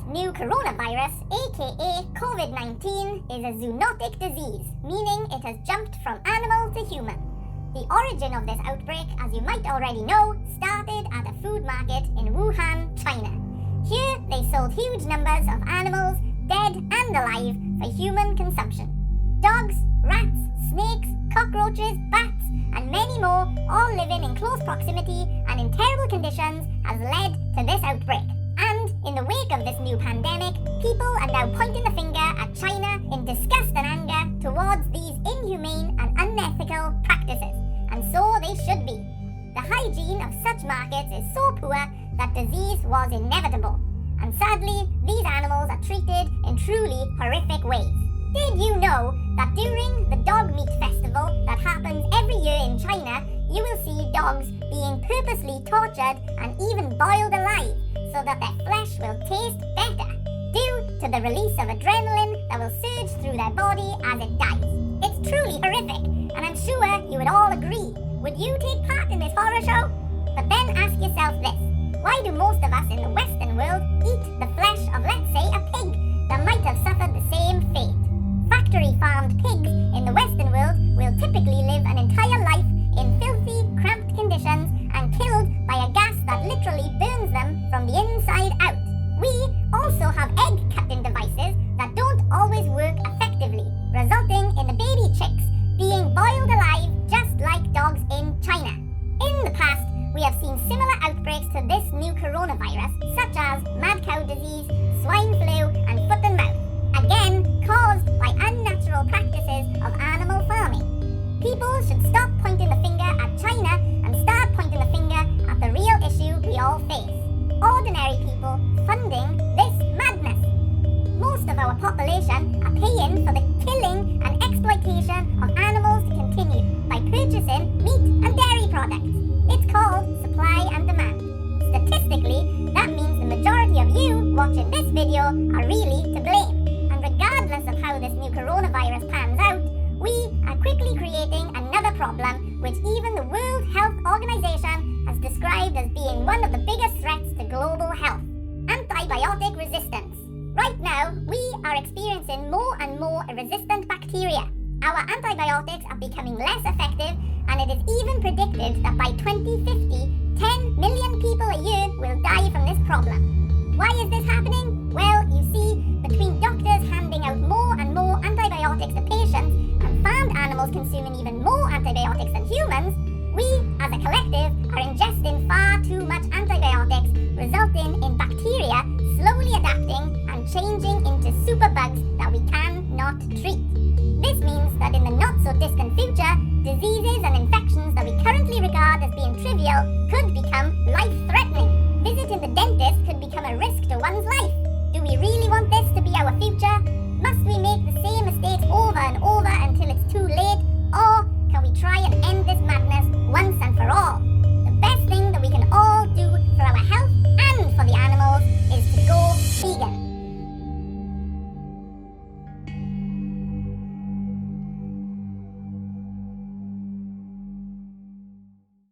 new coronavirus, aka COVID-19, is a zoonotic disease, meaning it has jumped from animal to human. The origin of this outbreak, as you might already know, started at a food market in Wuhan, China. Here, they sold huge numbers of animals, dead and alive, for human consumption. Dogs, rats, snakes, cockroaches, bats, and many more, all living in close proximity and in terrible conditions, has led to this outbreak. And in the wake of this new pandemic, people are now pointing the finger at China in disgust and anger towards these inhumane and unethical practices, and so they should be. The hygiene of such markets is so poor that disease was inevitable, and sadly, these animals are treated in truly horrific ways. Did you know that during the dog meat festival that happens every year in China, you will see dogs being purposely tortured and even boiled alive so that their flesh will taste better, due to the release of adrenaline that will surge through their body as it dies. It's truly horrific, and I'm sure you would all agree. Would you take part in this horror show? But then ask yourself this: why do most of us in the Western world eat the flesh of, let's say, a pig that might have suffered the same fate? Factory-farmed pigs in the Western world will typically live an entire life in filthy, cramped conditions and killed by a gas that literally burns them from the inside out. We also have egg-cutting devices that don't always work effectively, resulting in the baby chicks being boiled alive just like dogs in China. In the past, we have seen similar outbreaks to this new coronavirus, such as mad cow disease, swine flu, and foot and mouth, again caused by unnatural practices of animal farming. People should stop pointing the finger at China and start pointing the finger at the real issue we all face: ordinary people funding this madness. Most of our population are paying for the killing and exploitation of animals to continue by purchasing meat and dairy products. It's called supply and demand. Statistically, that means the majority of you watching this video are really to blame. And regardless of how this new coronavirus pans out, we are quickly creating another problem which even the World Health Organization has described as being one of the biggest threats to global health: antibiotic resistance. Right now, we are experiencing more and more resistant bacteria. Our antibiotics are becoming less effective, and it is even predicted that by 2050, 10 million people a year will die from this problem. Why is this happening? Well, you see, between doctors handing out more and more antibiotics to patients and farmed animals consuming even more antibiotics than humans, we, as a collective, are ingesting far too much antibiotics, resulting in bacteria slowly adapting and changing into superbugs that we cannot treat. This means that in the not-so-distant future, diseases and infections that we currently regard as being trivial could become life-threatening. Visiting the dentist could become a risk to one's life. Do we really want this to be our future? Must we make the same